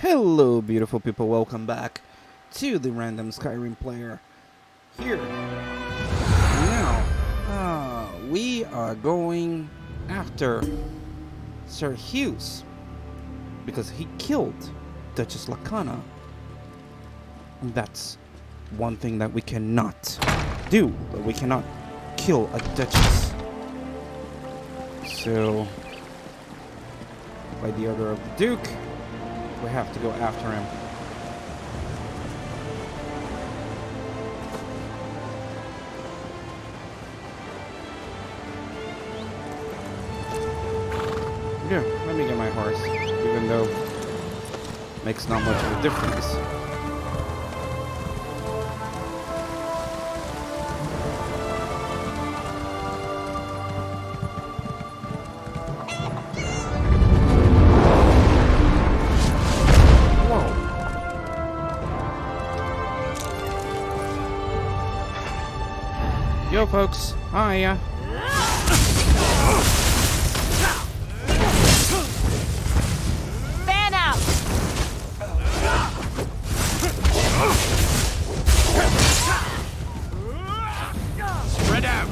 Hello, beautiful people. Welcome back to the Random Skyrim Player. Here. Now, we are going after Sir Hughes because he killed Duchess Lacana. And that's one thing that we cannot do. That we cannot kill a Duchess. So, by the order of the Duke, we have to go after him. Yeah, let me get my horse, even though it makes not much of a difference. Yo, folks. Hiya. Fan out! Spread out!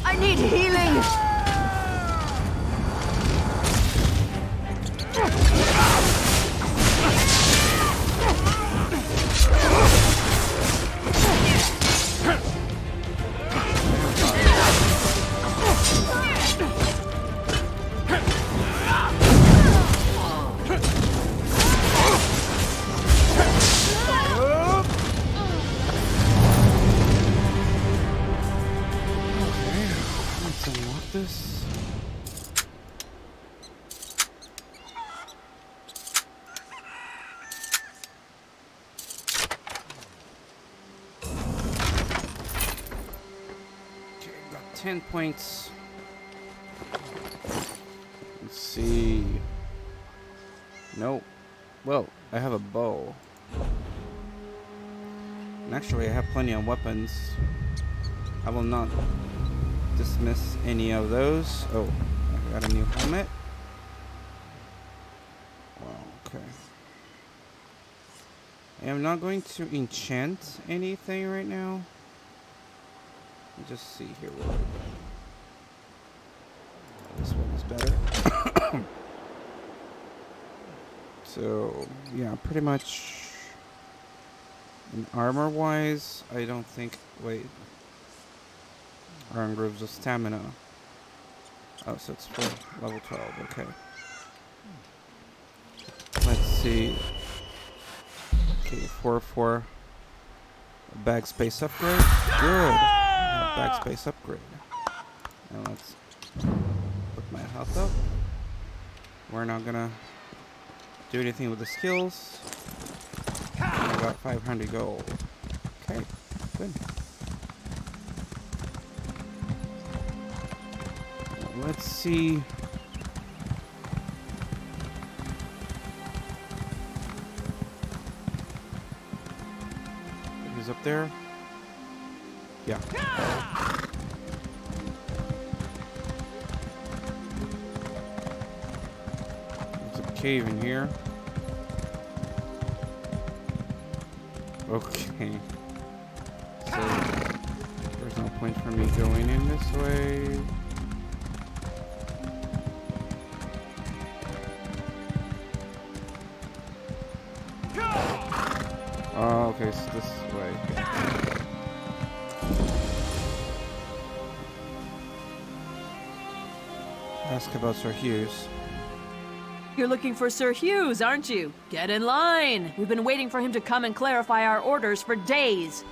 I need healing! Let's unlock this. Okay, got 10 points. Let's see. Nope. Well, I have a bow. And actually, I have plenty of weapons. I will not dismiss any of those. Oh, I got a new helmet. Wow, okay. I am not going to enchant anything right now. Let's just see here what this one is better. So, yeah, pretty much in armor wise, I don't think, wait. Iron Grooves of Stamina. Oh, so it's for level 12, okay. Let's see. Okay, 4 bag space upgrade. Good. Bag space upgrade. Now let's put my health up. We're not gonna do anything with the skills. I got 500 gold. Okay, good. Let's see. Who's up there? Yeah. There's a cave in here. Okay. So there's no point for me going in this way. Oh, okay, so this way. Ask about Sir Hughes. You're looking for Sir Hughes, aren't you? Get in line! We've been waiting for him to come and clarify our orders for days.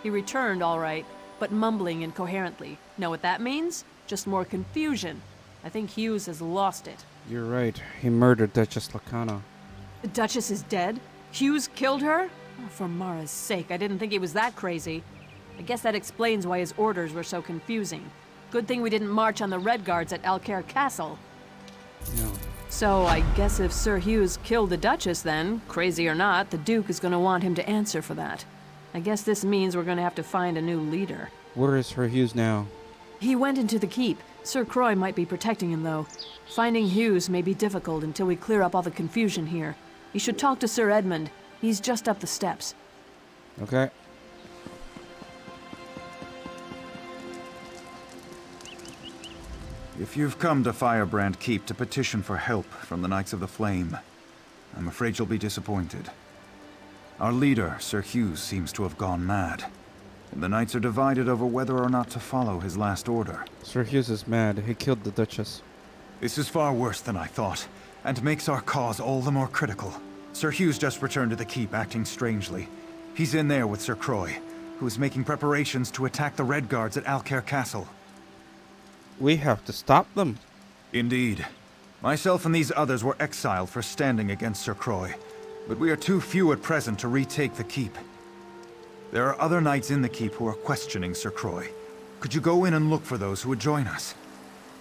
He returned all right, but mumbling incoherently. Know what that means? Just more confusion. I think Hughes has lost it. You're right. He murdered Duchess Lacana. The Duchess is dead? Hughes killed her? Oh, for Mara's sake, I didn't think he was that crazy. I guess that explains why his orders were so confusing. Good thing we didn't march on the Red Guards at Alcaire Castle. Yeah. So I guess if Sir Hughes killed the Duchess then, crazy or not, the Duke is gonna want him to answer for that. I guess this means we're gonna have to find a new leader. Where is Sir Hughes now? He went into the keep. Sir Croix might be protecting him, though. Finding Hughes may be difficult until we clear up all the confusion here. You should talk to Sir Edmund. He's just up the steps. Okay. If you've come to Firebrand Keep to petition for help from the Knights of the Flame, I'm afraid you'll be disappointed. Our leader, Sir Hughes, seems to have gone mad. And the Knights are divided over whether or not to follow his last order. Sir Hughes is mad. He killed the Duchess. This is far worse than I thought, and makes our cause all the more critical. Sir Hughes just returned to the keep, acting strangely. He's in there with Sir Croix, who is making preparations to attack the Red Guards at Alcaire Castle. We have to stop them. Indeed. Myself and these others were exiled for standing against Sir Croix, but we are too few at present to retake the keep. There are other knights in the keep who are questioning Sir Croix. Could you go in and look for those who would join us?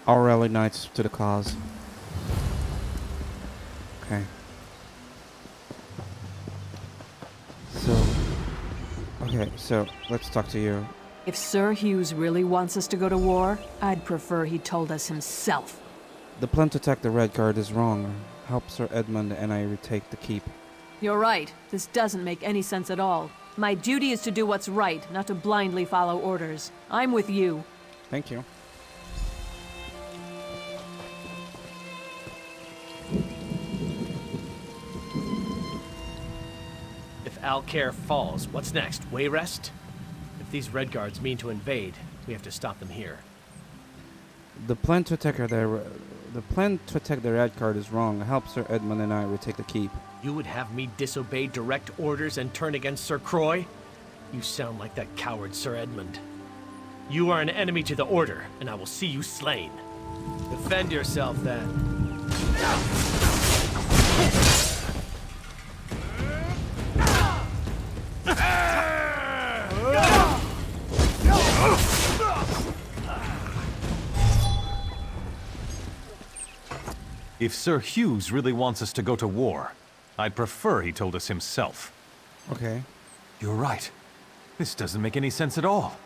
All rally knights to the cause. Okay. So let's talk to you. If Sir Hughes really wants us to go to war, I'd prefer he told us himself. The plan to attack the Red Guard is wrong. Help Sir Edmund and I retake the keep. You're right. This doesn't make any sense at all. My duty is to do what's right, not to blindly follow orders. I'm with you. Thank you. If Alcaire falls, what's next? Wayrest? If these Red Guards mean to invade, we have to stop them here. The plan to attack the Red Guard is wrong. Help Sir Edmund and I retake the keep. You would have me disobey direct orders and turn against Sir Croix? You sound like that coward Sir Edmund. You are an enemy to the Order, and I will see you slain. Defend yourself, then. If Sir Hughes really wants us to go to war, I'd prefer he told us himself. Okay. You're right. This doesn't make any sense at all.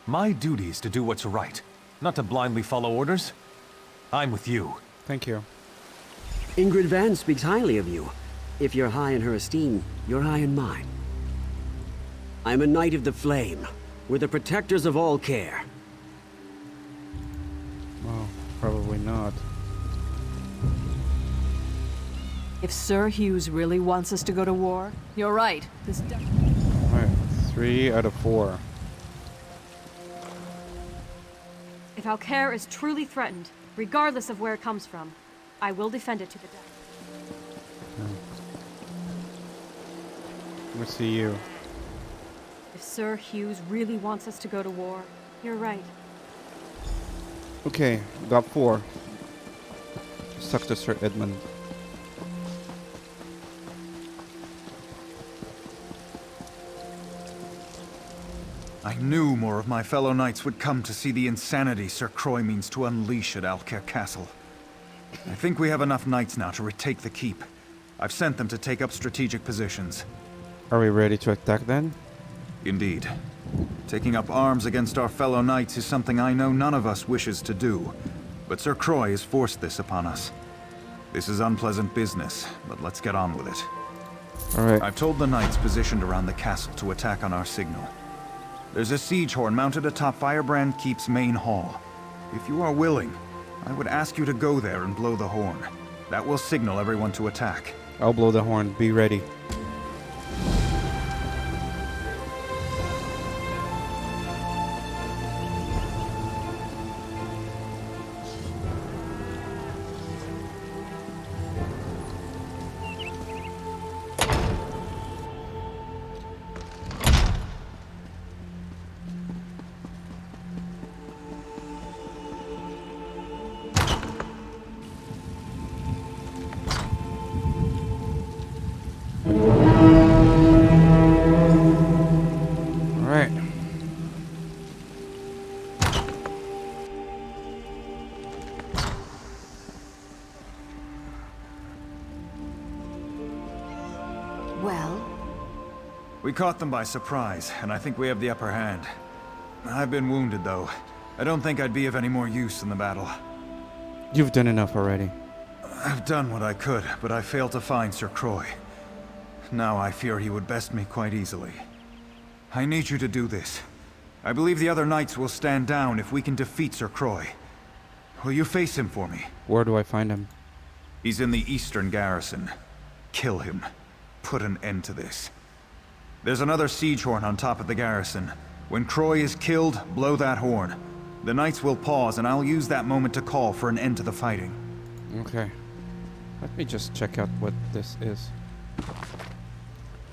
My duty is to do what's right, not to blindly follow orders. I'm with you. Thank you. Ingrid Van speaks highly of you. If you're high in her esteem, you're high in mine. I'm a Knight of the Flame. We're the protectors of all care. Well, probably not. If Sir Hughes really wants us to go to war, you're right. This Alright, 3 out of 4. If Alcaire is truly threatened, regardless of where it comes from, I will defend it to the death. We'll see you. If Sir Hughes really wants us to go to war, you're right. Okay, got 4. Stuck to Sir Edmund. I knew more of my fellow knights would come to see the insanity Sir Croix means to unleash at Alcaire Castle. I think we have enough knights now to retake the keep. I've sent them to take up strategic positions. Are we ready to attack then? Indeed. Taking up arms against our fellow knights is something I know none of us wishes to do, but Sir Croix has forced this upon us. This is unpleasant business, but let's get on with it. Alright. I've told the knights positioned around the castle to attack on our signal. There's a siege horn mounted atop Firebrand Keep's main hall. If you are willing, I would ask you to go there and blow the horn. That will signal everyone to attack. I'll blow the horn. Be ready. We caught them by surprise, and I think we have the upper hand. I've been wounded, though. I don't think I'd be of any more use in the battle. You've done enough already. I've done what I could, but I failed to find Sir Croy. Now I fear he would best me quite easily. I need you to do this. I believe the other knights will stand down if we can defeat Sir Croy. Will you face him for me? Where do I find him? He's in the eastern garrison. Kill him. Put an end to this. There's another siege horn on top of the garrison. When Croy is killed, blow that horn. The knights will pause, and I'll use that moment to call for an end to the fighting. Okay. Let me just check out what this is.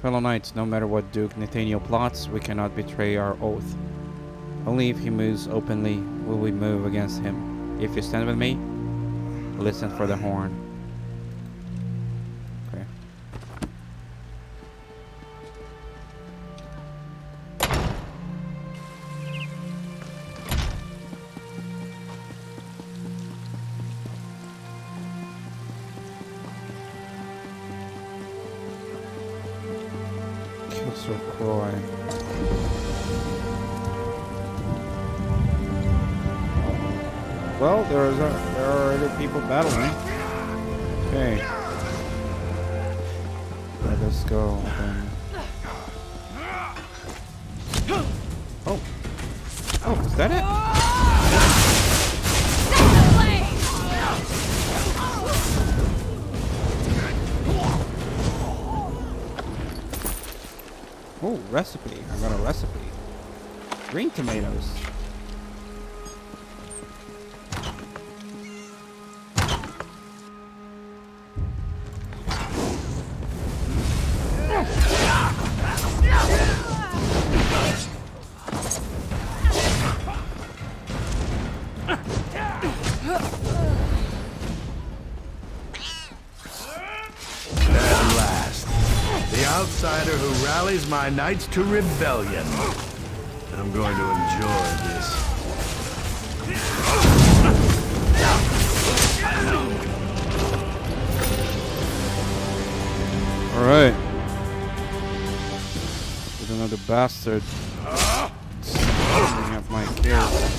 Fellow knights, no matter what Duke Nathaniel plots, we cannot betray our oath. Only if he moves openly will we move against him. If you stand with me, listen for the horn. Okay. Kill Sir Croy. Well, there are other people battling. Okay. Let us go then. Oh. Oh, is that it? Oh, recipe. I got a recipe. Green tomatoes. Outsider who rallies my knights to rebellion. I'm going to enjoy this. Alright. There's another bastard. Stealing up my kills.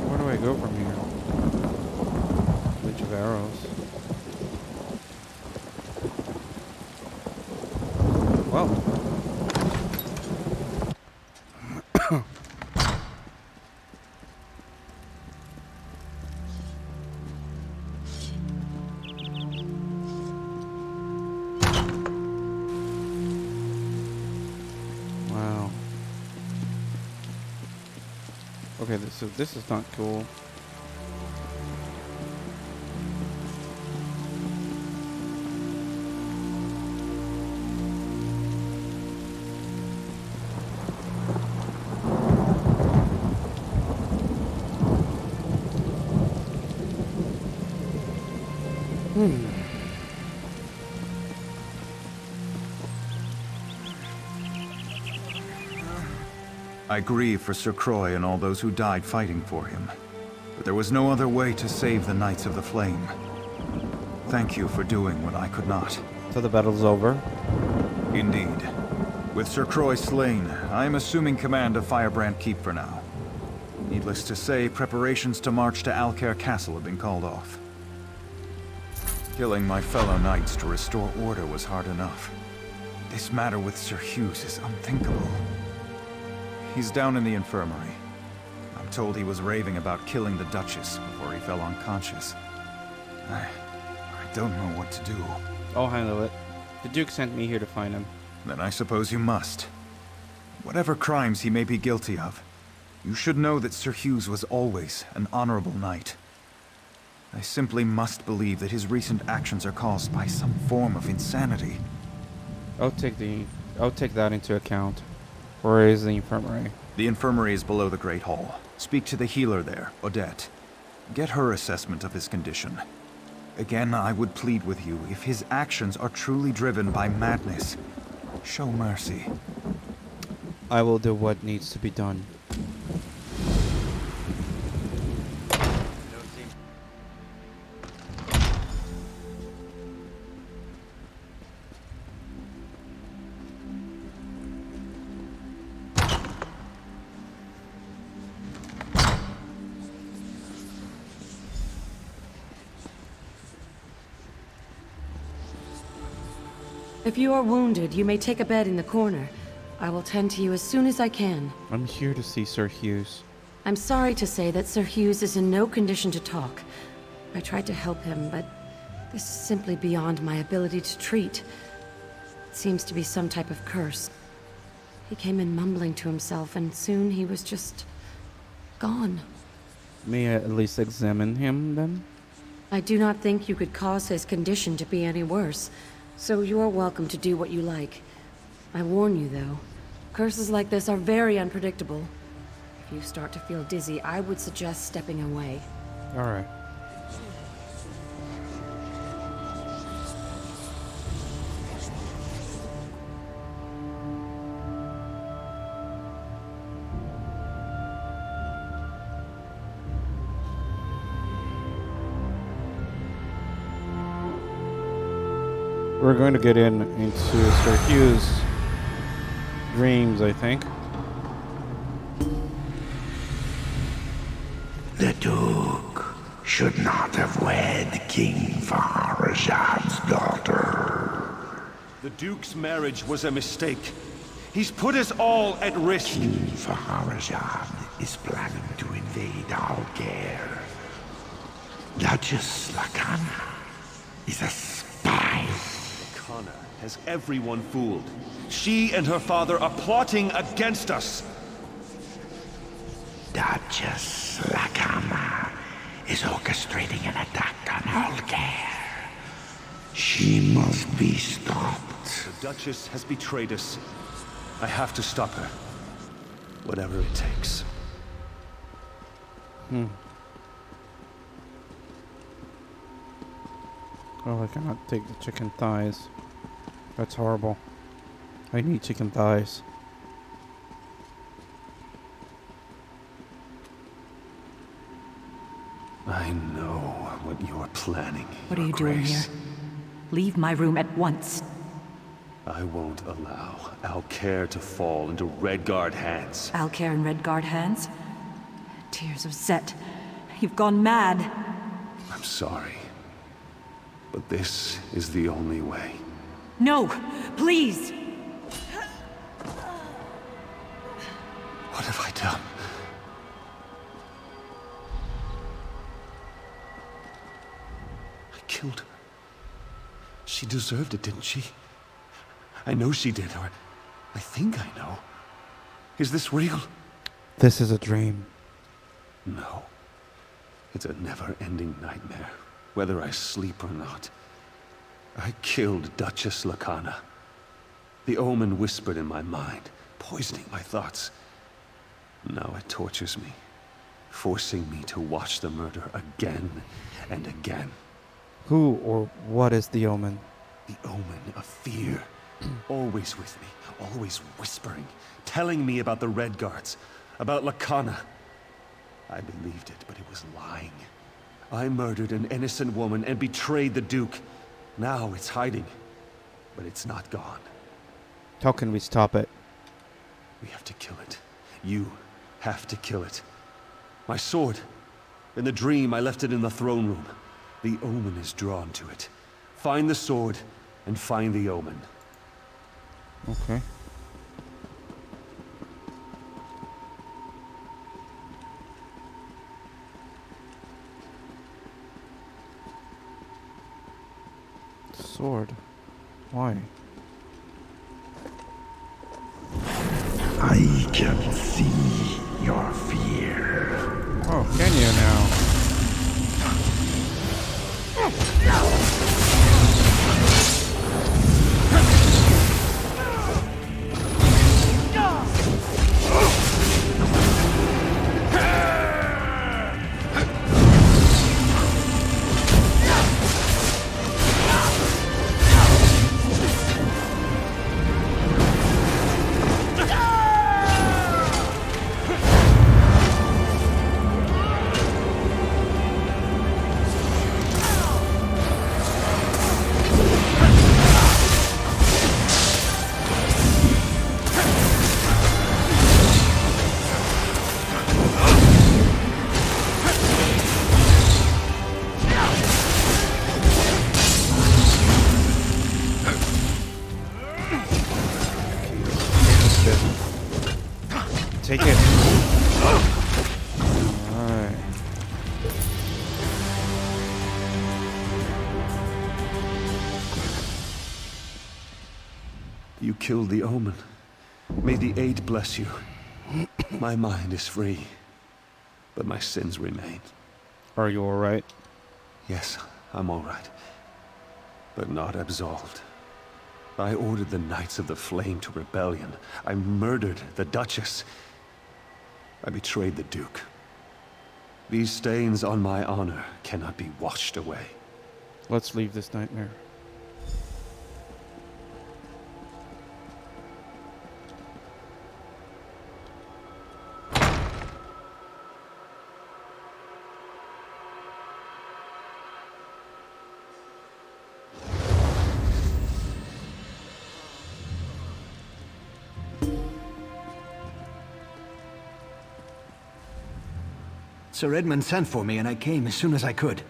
Where do I go from here? Bunch of arrows. Well. Wow. Okay, this is not cool. I grieve for Sir Croy and all those who died fighting for him. But there was no other way to save the Knights of the Flame. Thank you for doing what I could not. So the battle's over. Indeed. With Sir Croy slain, I am assuming command of Firebrand Keep for now. Needless to say, preparations to march to Alcair Castle have been called off. Killing my fellow knights to restore order was hard enough. This matter with Sir Hughes is unthinkable. He's down in the infirmary. I'm told he was raving about killing the Duchess before he fell unconscious. I don't know what to do. I'll handle it. The Duke sent me here to find him. Then I suppose you must. Whatever crimes he may be guilty of, you should know that Sir Hughes was always an honorable knight. I simply must believe that his recent actions are caused by some form of insanity. I'll take that into account. Where is the infirmary? The infirmary is below the Great Hall. Speak to the healer there, Odette. Get her assessment of his condition. Again, I would plead with you, if his actions are truly driven by madness, show mercy. I will do what needs to be done. If you are wounded, you may take a bed in the corner. I will tend to you as soon as I can. I'm here to see Sir Hughes. I'm sorry to say that Sir Hughes is in no condition to talk. I tried to help him, but this is simply beyond my ability to treat. It seems to be some type of curse. He came in mumbling to himself, and soon he was just gone. May I at least examine him then? I do not think you could cause his condition to be any worse, so you are welcome to do what you like. I warn you, though, curses like this are very unpredictable. If you start to feel dizzy, I would suggest stepping away. Alright. We're going to get into Sir Hughes' dreams, I think. The Duke should not have wed King Farajad's daughter. The Duke's marriage was a mistake. He's put us all at risk. King Farajad is planning to invade Alcair. Duchess Lakana is a spy. Lakana has everyone fooled. She and her father are plotting against us. Duchess Lakana is orchestrating an attack on Alcair. She must be stopped. The Duchess has betrayed us. I have to stop her. Whatever it takes. Oh, I cannot take the chicken thighs. That's horrible. I need chicken thighs. I know what you're planning. What are you doing here? Leave my room at once. I won't allow Alcair to fall into Redguard hands. Alcair and Redguard hands? Tears of Zet. You've gone mad. I'm sorry. But this is the only way. No! Please! What have I done? I killed her. She deserved it, didn't she? I know she did, or I think I know. Is this real? This is a dream. No. It's a never-ending nightmare, whether I sleep or not. I killed Duchess Lakana. The omen whispered in my mind, poisoning my thoughts. Now it tortures me, forcing me to watch the murder again and again. Who or what is the omen? The omen of fear. Always with me, always whispering, telling me about the Redguards, about Lakana. I believed it, but it was lying. I murdered an innocent woman and betrayed the Duke. Now it's hiding, but it's not gone. How can we stop it? We have to kill it. You have to kill it. My sword. In the dream, I left it in the throne room. The omen is drawn to it. Find the sword and find the omen. Okay. Sword. Why? I can see your fear. Oh, can you now? You killed the Omen. May the Eight bless you. My mind is free, but my sins remain. Are you alright? Yes, I'm all right, but not absolved. I ordered the Knights of the Flame to rebellion. I murdered the Duchess. I betrayed the Duke. These stains on my honor cannot be washed away. Let's leave this nightmare. Sir Edmund sent for me, and I came as soon as I could.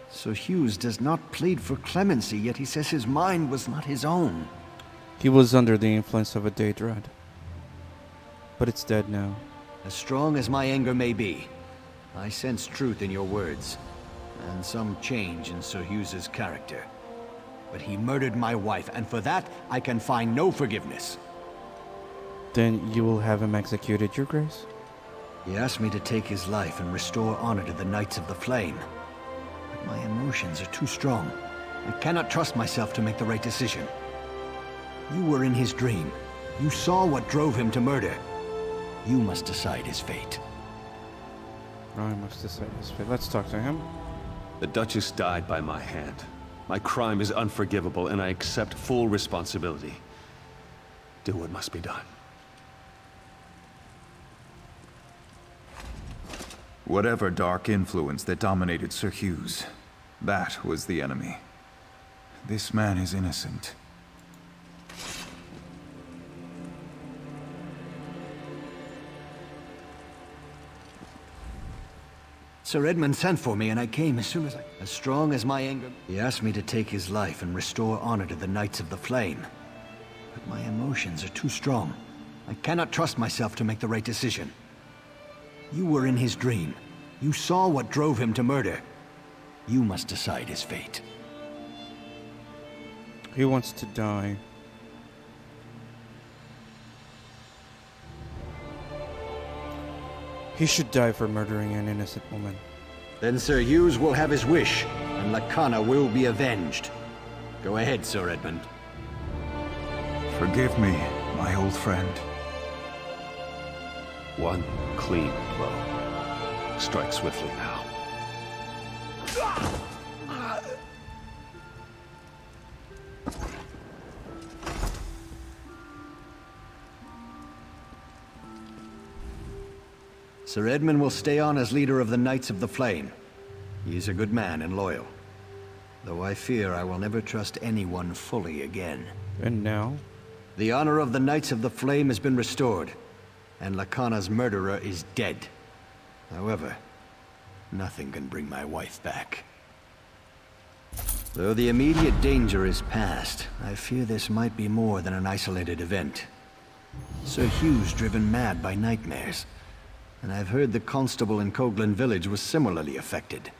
Sir Hughes does not plead for clemency, yet he says his mind was not his own. He was under the influence of a daedra. But it's dead now. As strong as my anger may be, I sense truth in your words, and some change in Sir Hughes's character. But he murdered my wife, and for that I can find no forgiveness. Then you will have him executed, Your Grace? He asked me to take his life and restore honor to the Knights of the Flame. But my emotions are too strong. I cannot trust myself to make the right decision. You were in his dream. You saw what drove him to murder. You must decide his fate. I must decide his fate. Let's talk to him. The Duchess died by my hand. My crime is unforgivable, and I accept full responsibility. Do what must be done. Whatever dark influence that dominated Sir Hughes, that was the enemy. This man is innocent. Sir Edmund sent for me, and I came as soon as As strong as my anger... He asked me to take his life and restore honor to the Knights of the Flame. But my emotions are too strong. I cannot trust myself to make the right decision. You were in his dream. You saw what drove him to murder. You must decide his fate. He wants to die. He should die for murdering an innocent woman. Then Sir Hughes will have his wish, and Lacana will be avenged. Go ahead, Sir Edmund. Forgive me, my old friend. One clean blow. Strike swiftly now. Sir Edmund will stay on as leader of the Knights of the Flame. He is a good man and loyal. Though I fear I will never trust anyone fully again. And now? The honor of the Knights of the Flame has been restored, and Lacana's murderer is dead. However, nothing can bring my wife back. Though the immediate danger is past, I fear this might be more than an isolated event. Sir Hughes driven mad by nightmares, and I've heard the constable in Coghlan village was similarly affected.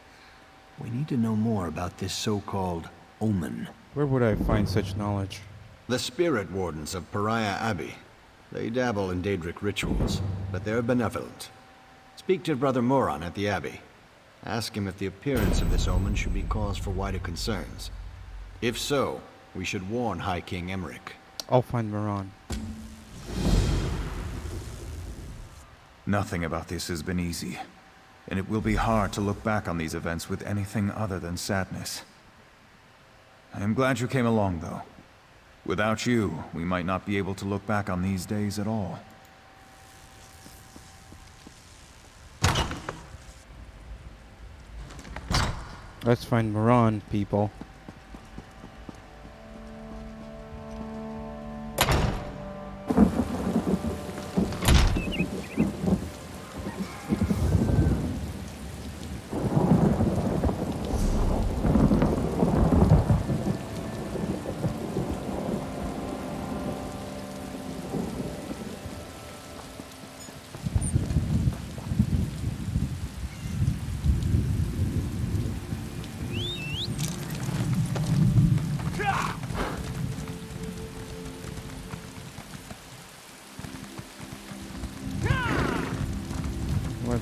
We need to know more about this so-called omen. Where would I find such knowledge? The spirit wardens of Pariah Abbey. They dabble in Daedric rituals, but they're benevolent. Speak to Brother Moron at the Abbey. Ask him if the appearance of this omen should be cause for wider concerns. If so, we should warn High King Emmerich. I'll find Moran. Nothing about this has been easy, and it will be hard to look back on these events with anything other than sadness. I am glad you came along, though. Without you, we might not be able to look back on these days at all. Let's find Moran, people.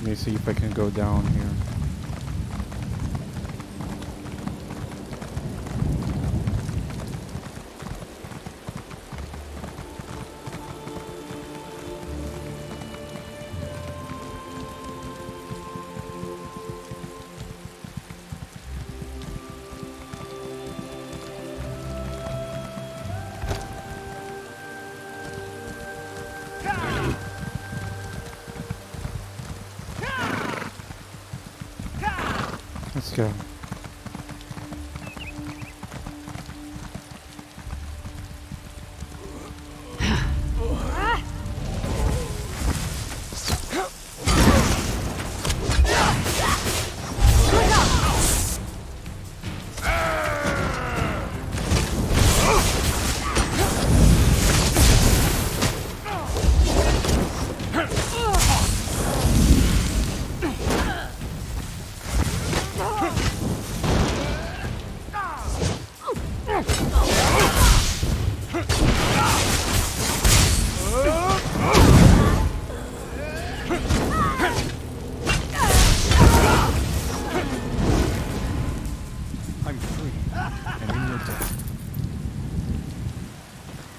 me see if I can go down here. Let's go.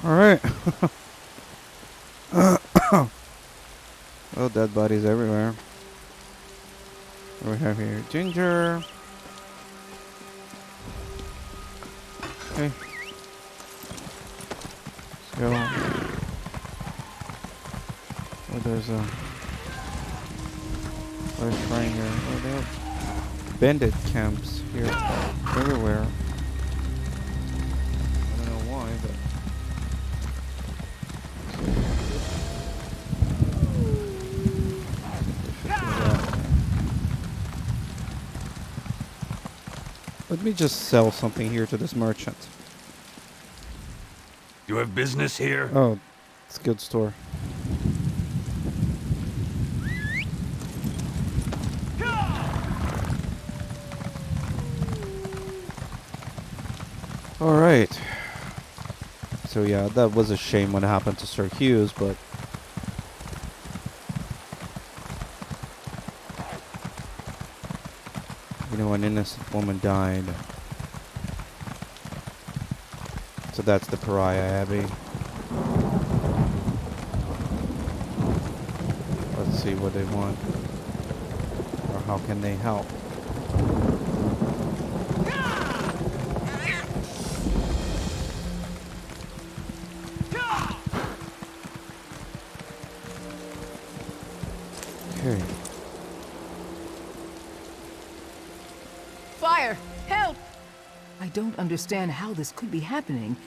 Alright. Well, dead bodies everywhere. What do we have here? Ginger. Okay. Let's go. Oh, there's a... Where's Shrine here? Oh, there are bandit camps here everywhere. I don't know why, but... Let me just sell something here to this merchant. You have business here? Oh, it's a good store. Alright. So yeah, that was a shame what happened to Sir Hughes, but... You know, an innocent woman died. So that's the Pariah Abbey. Let's see what they want. Or how can they help? Okay. Fire! Help! I don't understand how this could be happening.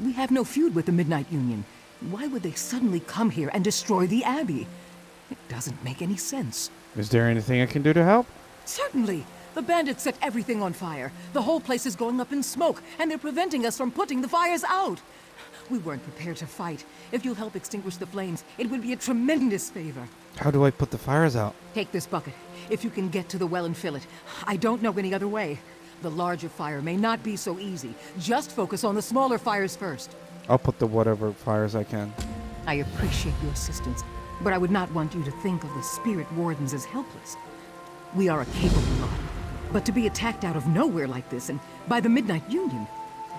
We have no feud with the Midnight Union. Why would they suddenly come here and destroy the Abbey? It doesn't make any sense. Is there anything I can do to help? Certainly! The bandits set everything on fire. The whole place is going up in smoke, and they're preventing us from putting the fires out. We weren't prepared to fight. If you'll help extinguish the flames, it would be a tremendous favor. How do I put the fires out? Take this bucket. If you can get to the well and fill it. I don't know any other way. The larger fire may not be so easy. Just focus on the smaller fires first. I'll put the whatever fires I can. I appreciate your assistance, but I would not want you to think of the spirit wardens as helpless. We are a capable lot, but to be attacked out of nowhere like this and by the Midnight Union,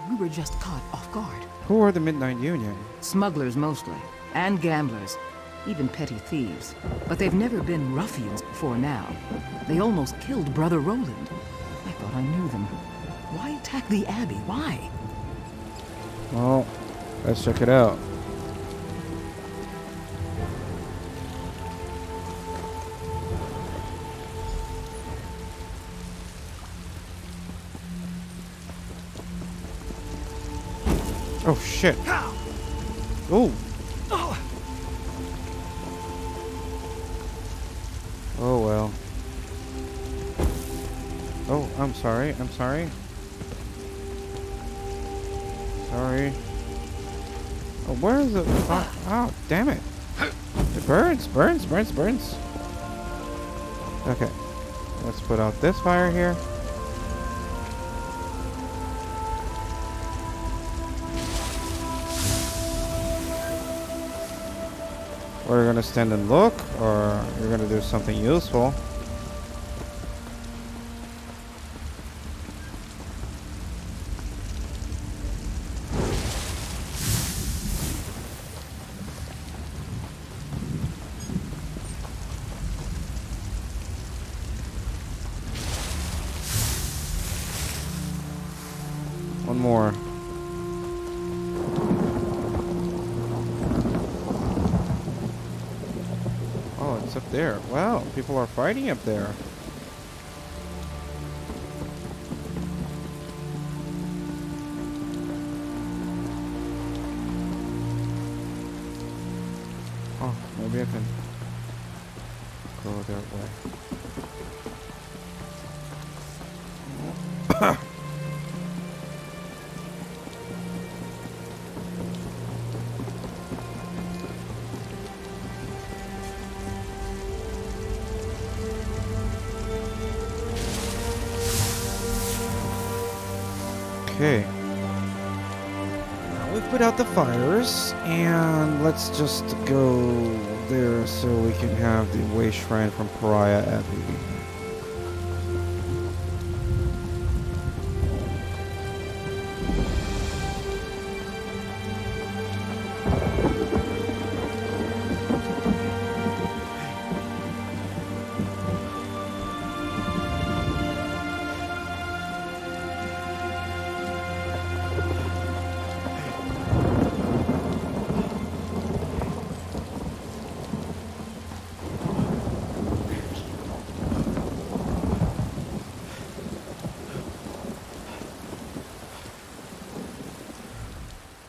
we were just caught off guard. Who are the Midnight Union? Smugglers mostly, and gamblers, even petty thieves. But they've never been ruffians before now. They almost killed Brother Roland. I thought I knew them. Why attack the Abbey? Why? Well, let's check it out. Oh shit. Oh. Oh well. Oh, I'm sorry. I'm sorry. Sorry. Oh, where is it? Oh, damn it. It burns, burns, burns, burns. Okay. Let's put out this fire here. Or you're gonna stand and look, or you're gonna do something useful. One more. Oh, it's up there. Wow, people are fighting up there. Oh, maybe I can go that way. Okay. Now we've put out the fires, and let's just go there so we can have the way shrine from Pariah Abbey.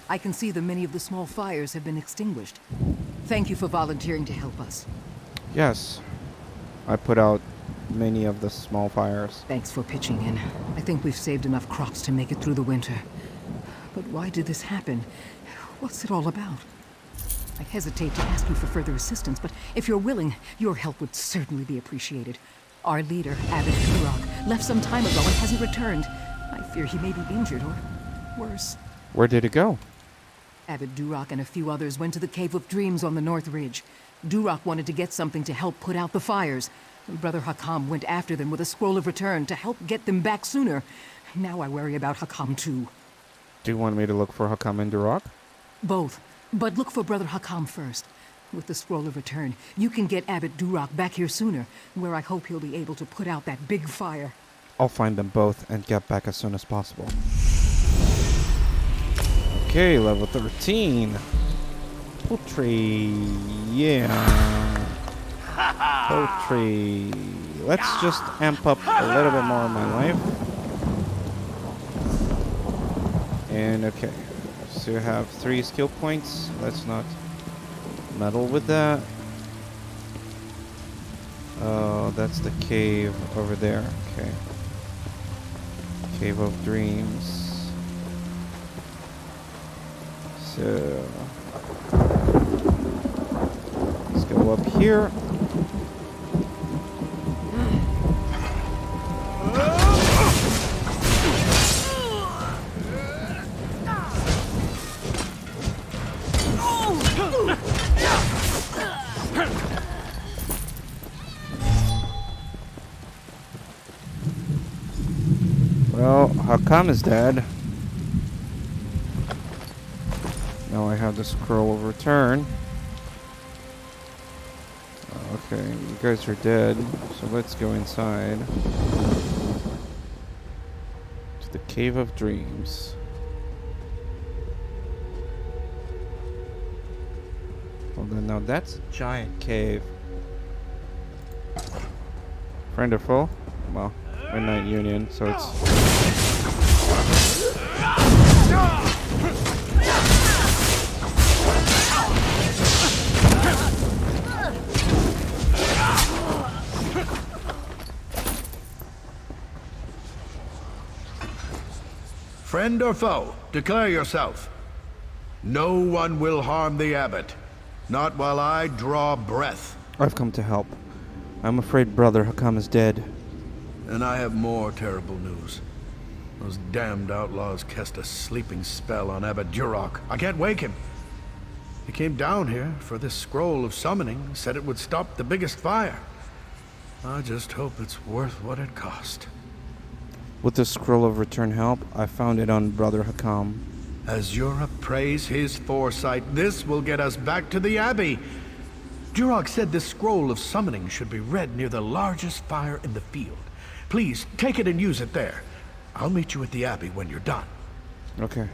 I can see that many of the small fires have been extinguished. Thank you for volunteering to help us. Yes, I put out many of the small fires. Thanks for pitching in. I think we've saved enough crops to make it through the winter. But why did this happen? What's it all about? I hesitate to ask you for further assistance, but if you're willing, your help would certainly be appreciated. Our leader, Abbot Durock, left some time ago and hasn't returned. I fear he may be injured or worse. Where did it go? Abbot Durock and a few others went to the Cave of Dreams on the North Ridge. Durock wanted to get something to help put out the fires. Brother Hakam went after them with a scroll of return to help get them back sooner. Now I worry about Hakam too. Do you want me to look for Hakam and Durock? Both. But look for Brother Hakam first. With the scroll of return, you can get Abbot Durock back here sooner, where I hope he'll be able to put out that big fire. I'll find them both and get back as soon as possible. Okay, level 13. Poultry. Yeah. Poultry. Let's just amp up a little bit more of my life. And okay. So you have 3 skill points. Let's not meddle with that. Oh, that's the cave over there. Okay. Cave of Dreams. So let's go up here. Well, Hakam is dead. Now I have the scroll of return. Okay, you guys are dead, so let's go inside to the Cave of Dreams. Hold on, now that's a giant cave. Friend or foe? Well, Midnight Union, so it's... Friend or foe, declare yourself. No one will harm the abbot. Not while I draw breath. I've come to help. I'm afraid Brother Hakam is dead. And I have more terrible news. Those damned outlaws cast a sleeping spell on Abbot Durock. I can't wake him. He came down here for this scroll of summoning, said it would stop the biggest fire. I just hope it's worth what it cost. Would the scroll of return help? I found it on Brother Hakam. As Europe praise his foresight, this will get us back to the Abbey. Jurok said this scroll of summoning should be read near the largest fire in the field. Please, take it and use it there. I'll meet you at the Abbey when you're done. Okay.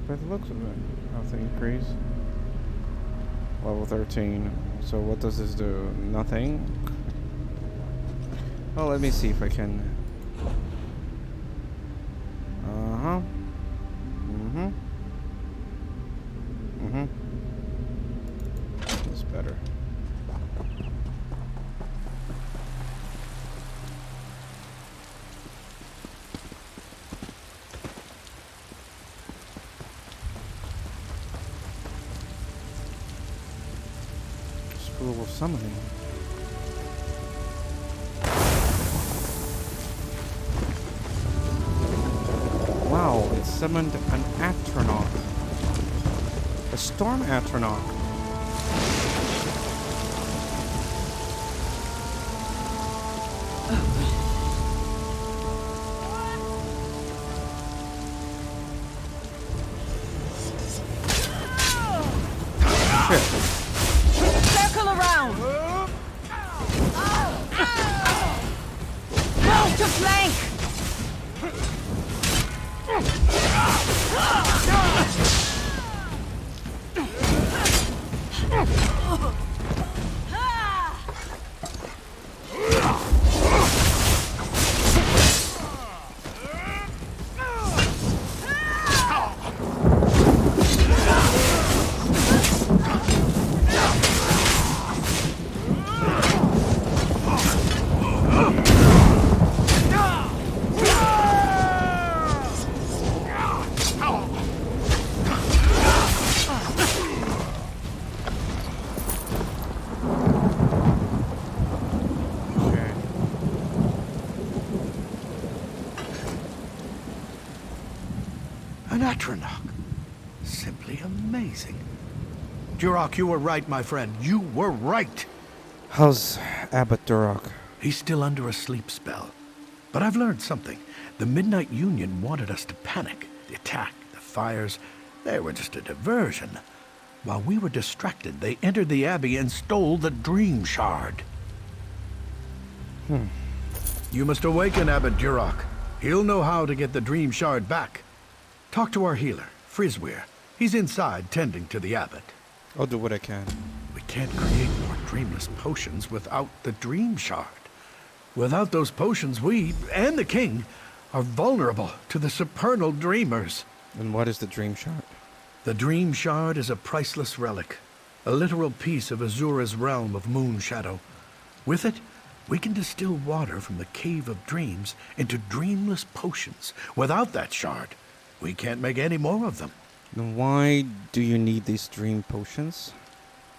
By the looks of it, health increase. Level 13. So what does this do? Nothing. Well, let me see if I can. It's better. Scroll of summoning. Wow, it summoned an Atronach. A storm Atronach. Circle around! Move to flank! An Atronach. Simply amazing. Jurok, you were right, my friend. You were right. How's Abbot Duroc? He's still under a sleep spell. But I've learned something. The Midnight Union wanted us to panic. The attack, the fires, they were just a diversion. While we were distracted, they entered the Abbey and stole the Dream Shard. You must awaken Abbot Jurok. He'll know how to get the Dream Shard back. Talk to our healer, Frizweir. He's inside tending to the Abbot. I'll do what I can. We can't create more dreamless potions without the Dream Shard. Without those potions, we, and the king, are vulnerable to the supernal dreamers. And what is the Dream Shard? The Dream Shard is a priceless relic, a literal piece of Azura's realm of moon shadow. With it, we can distill water from the Cave of Dreams into dreamless potions. Without that shard, we can't make any more of them. Then why do you need these dream potions?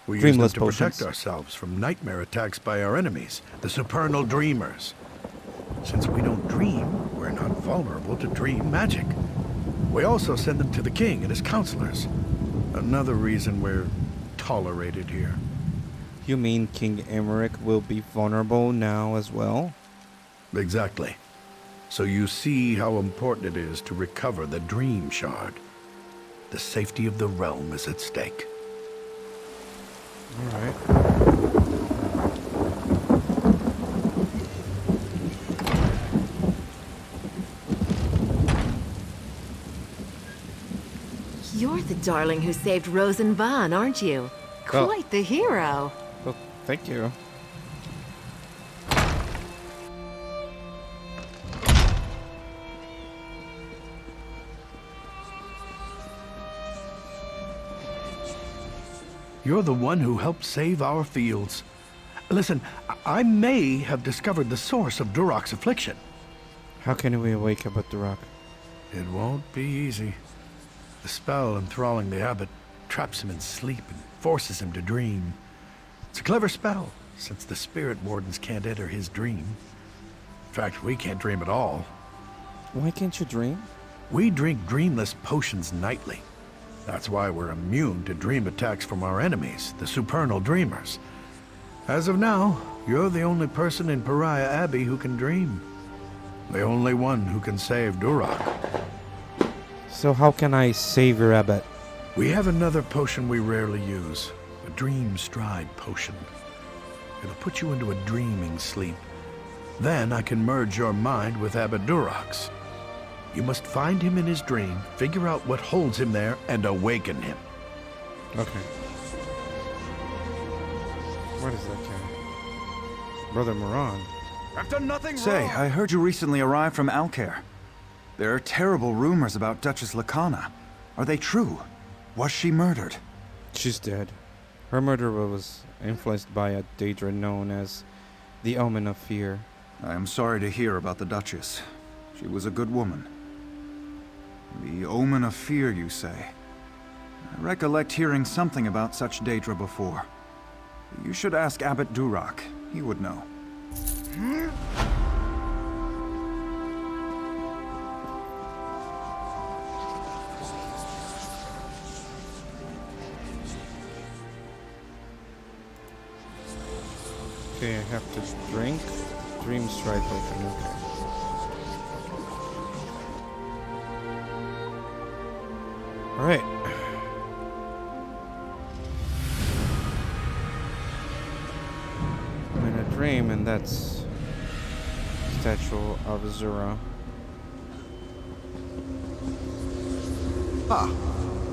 We use them to protect ourselves from nightmare attacks by our enemies, the supernal dreamers. Since we don't dream, we're not vulnerable to dream magic. We also send them to the king and his counselors. Another reason we're tolerated here. You mean King Emmerich will be vulnerable now as well? Exactly. So you see how important it is to recover the Dream Shard. The safety of the realm is at stake. All right. You're the darling who saved Rosenvan, aren't you? Oh. Quite the hero. Well, thank you. You're the one who helped save our fields. Listen, I may have discovered the source of Durok's affliction. How can we wake up at Durok? It won't be easy. The spell enthralling the abbot traps him in sleep and forces him to dream. It's a clever spell, since the spirit wardens can't enter his dream. In fact, we can't dream at all. Why can't you dream? We drink dreamless potions nightly. That's why we're immune to dream attacks from our enemies, the supernal dreamers. As of now, you're the only person in Pariah Abbey who can dream. The only one who can save Durok. So how can I save your abbot? We have another potion we rarely use. A dream stride potion. It'll put you into a dreaming sleep. Then I can merge your mind with Abbot Durok's. You must find him in his dream, figure out what holds him there, and awaken him. Okay. What is that guy? Brother Moran. I've done nothing wrong. Say, I heard you recently arrived from Alcair. There are terrible rumors about Duchess Lakana. Are they true? Was she murdered? She's dead. Her murder was influenced by a Daedra known as the Omen of Fear. I am sorry to hear about the Duchess. She was a good woman. The Omen of Fear, you say? I recollect hearing something about such Daedra before. You should ask Abbot Durok. He would know. Okay, I have to drink. Dream strike potion, okay. Alright. I'm in a dream, and that's statue of Azura. Ah,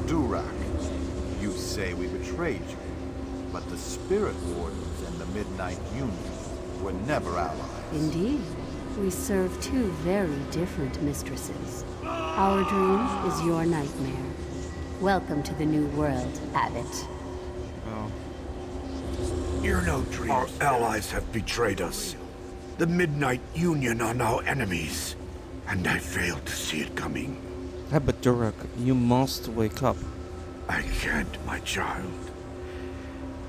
Durok. You say we betrayed you, but the Spirit Wardens and the Midnight Union were never allies. Indeed. We serve two very different mistresses. Our dream is your nightmare. Welcome to the new world, Abbot. Oh. You're no dream. Our allies have betrayed us. The Midnight Union are now enemies, and I failed to see it coming. Abbot Durok, you must wake up. I can't, my child.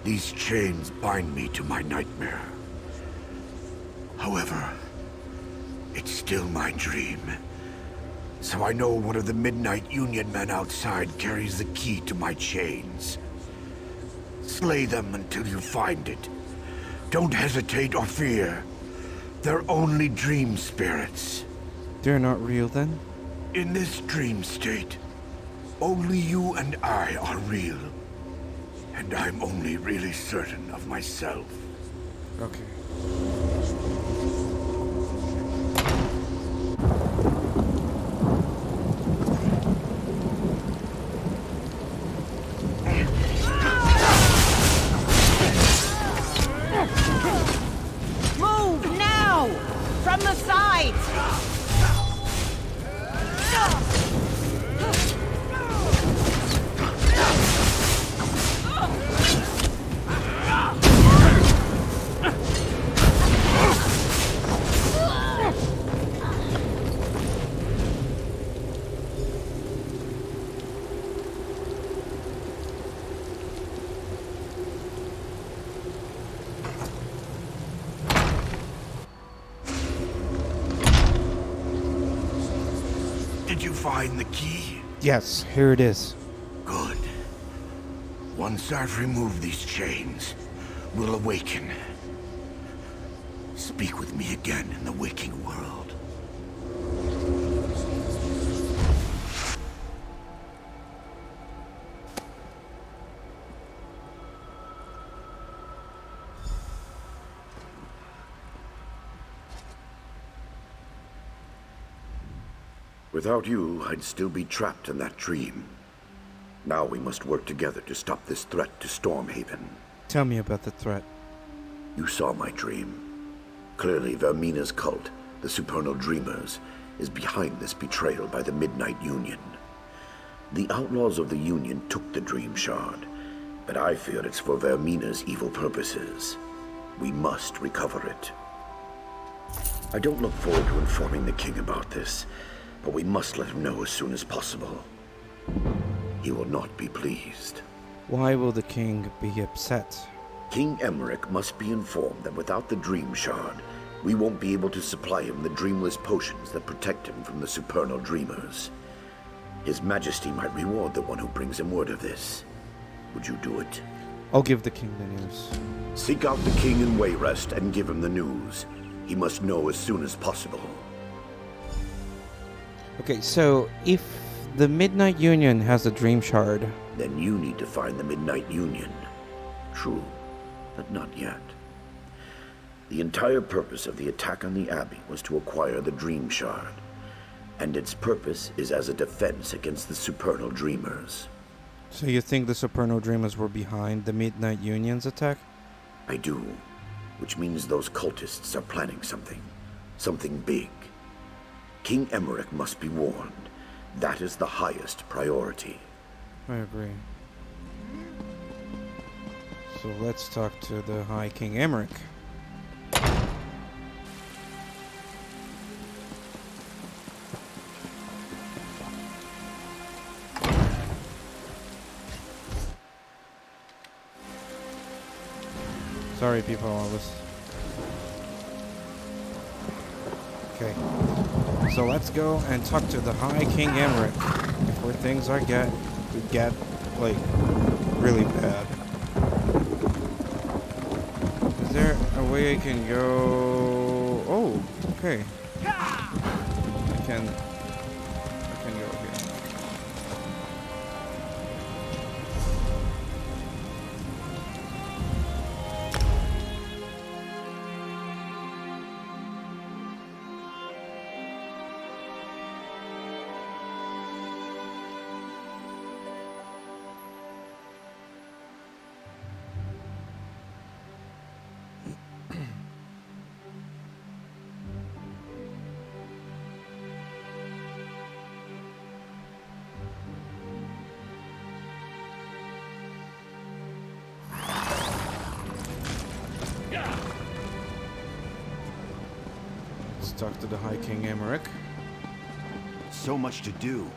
These chains bind me to my nightmare. However, it's still my dream. So I know one of the Midnight Union men outside carries the key to my chains. Slay them until you find it. Don't hesitate or fear. They're only dream spirits. They're not real then? In this dream state, only you and I are real. And I'm only really certain of myself. Okay. Move now! From the sides! Did you find the key? Yes, here it is. Good. Once I've removed these chains, we'll awaken. Speak with me again in the waking world. Without you, I'd still be trapped in that dream. Now we must work together to stop this threat to Stormhaven. Tell me about the threat. You saw my dream. Clearly, Vermina's cult, the Supernal Dreamers, is behind this betrayal by the Midnight Union. The outlaws of the Union took the Dream Shard, but I fear it's for Vermina's evil purposes. We must recover it. I don't look forward to informing the king about this, but we must let him know as soon as possible. He will not be pleased. Why will the king be upset? King Emmerich must be informed that without the Dream Shard, we won't be able to supply him the dreamless potions that protect him from the supernal dreamers. His Majesty might reward the one who brings him word of this. Would you do it? I'll give the king the news. Seek out the king in Wayrest and give him the news. He must know as soon as possible. Okay, so if the Midnight Union has a Dream Shard, then you need to find the Midnight Union. True, but not yet. The entire purpose of the attack on the Abbey was to acquire the Dream Shard, and its purpose is as a defense against the supernal dreamers. So you think the supernal dreamers were behind the Midnight Union's attack? I do, which means those cultists are planning something big. King Emmerich must be warned. That is the highest priority. I agree. So let's talk to the High King Emmerich. Sorry, people, I was... Okay. So let's go and talk to the High King Emmerich before things get like really bad. Is there a way I can go? Oh, okay. I can go here. Talk to the High King Emmerich. So much to do.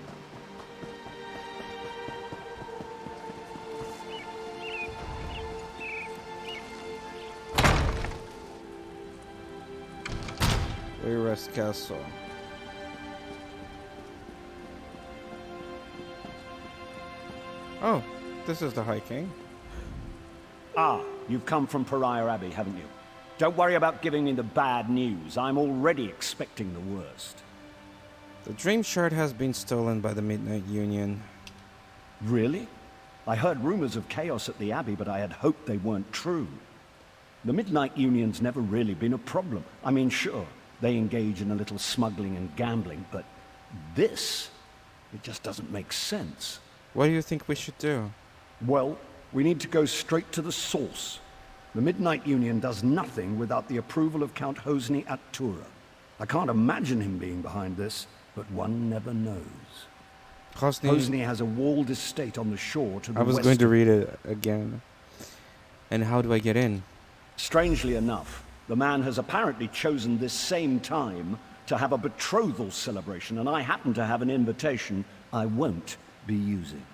Wayrest Castle. Oh, this is the High King. Ah, you've come from Pariah Abbey, haven't you? Don't worry about giving me the bad news. I'm already expecting the worst. The Dream Shard has been stolen by the Midnight Union. Really? I heard rumors of chaos at the Abbey, but I had hoped they weren't true. The Midnight Union's never really been a problem. I mean, sure, they engage in a little smuggling and gambling, but this, it just doesn't make sense. What do you think we should do? Well, we need to go straight to the source. The Midnight Union does nothing without the approval of Count Hosny at Tura. I can't imagine him being behind this, but one never knows. Hosny has a walled estate on the shore to the west. I was going to read it again. And how do I get in? Strangely enough, the man has apparently chosen this same time to have a betrothal celebration, and I happen to have an invitation I won't be using.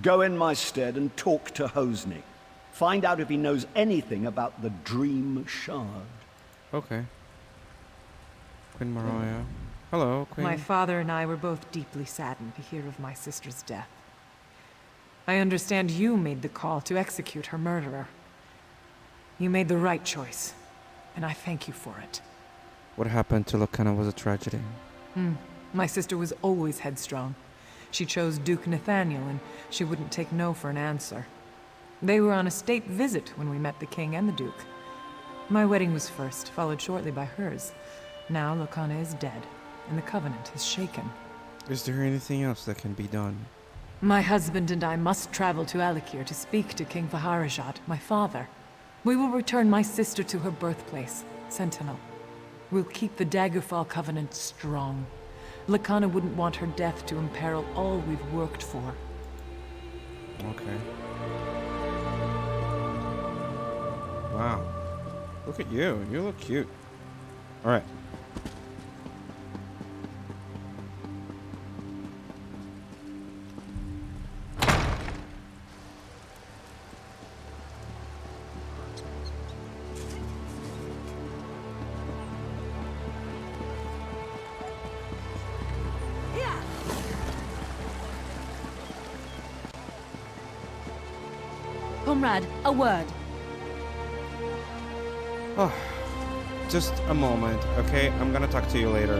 Go in my stead and talk to Hosny. Find out if he knows anything about the Dream Shard. Okay. Queen Mariah. Hello, Queen. My father and I were both deeply saddened to hear of my sister's death. I understand you made the call to execute her murderer. You made the right choice, and I thank you for it. What happened to Lacana was a tragedy. My sister was always headstrong. She chose Duke Nathaniel, and she wouldn't take no for an answer. They were on a state visit when we met the king and the duke. My wedding was first, followed shortly by hers. Now Lacana is dead, and the covenant is shaken. Is there anything else that can be done? My husband and I must travel to Alikir to speak to King Vaharajat, my father. We will return my sister to her birthplace, Sentinel. We'll keep the Daggerfall covenant strong. Lacana wouldn't want her death to imperil all we've worked for. Okay. Wow. Look at you. You look cute. Alright. Comrade, a word. Oh, just a moment, okay? I'm gonna talk to you later.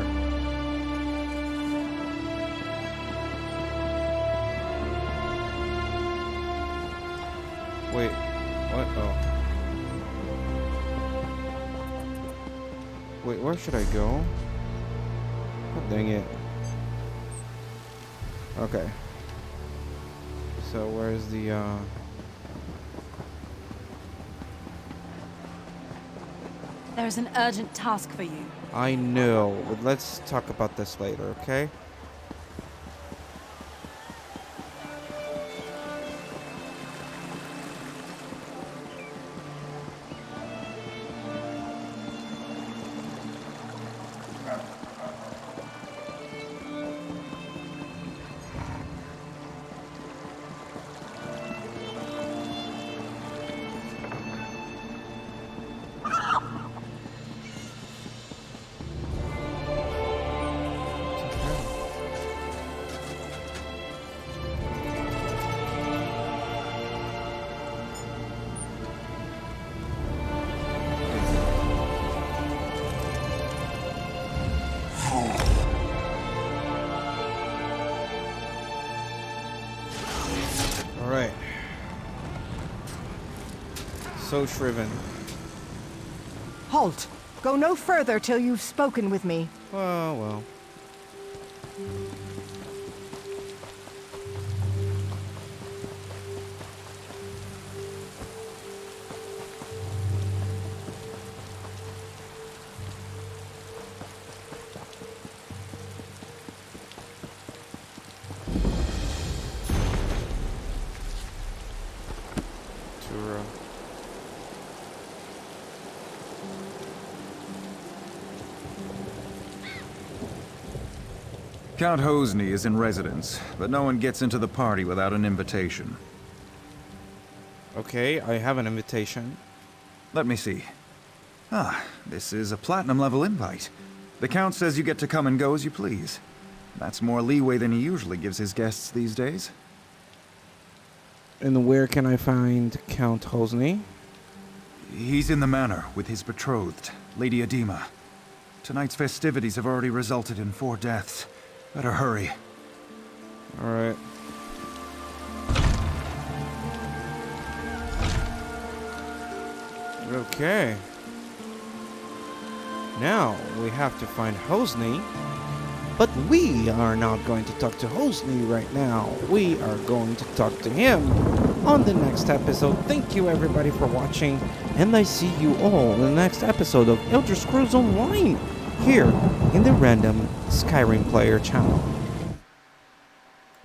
Wait, what? Oh. Wait, where should I go? Oh, dang it. Okay. So where's the, There's an urgent task for you. I know, but let's talk about this later, okay? Alright. So shriven. Halt! Go no further till you've spoken with me. Well. Count Hosny is in residence, but no one gets into the party without an invitation. Okay, I have an invitation. Let me see. Ah, this is a platinum-level invite. The Count says you get to come and go as you please. That's more leeway than he usually gives his guests these days. And where can I find Count Hosny? He's in the manor with his betrothed, Lady Edema. Tonight's festivities have already resulted in 4 deaths. Better hurry. Alright. Okay. Now we have to find Hosny. But we are not going to talk to Hosny right now. We are going to talk to him on the next episode. Thank you everybody for watching. And I see you all in the next episode of Elder Scrolls Online. Here in the Random Skyrim Player channel.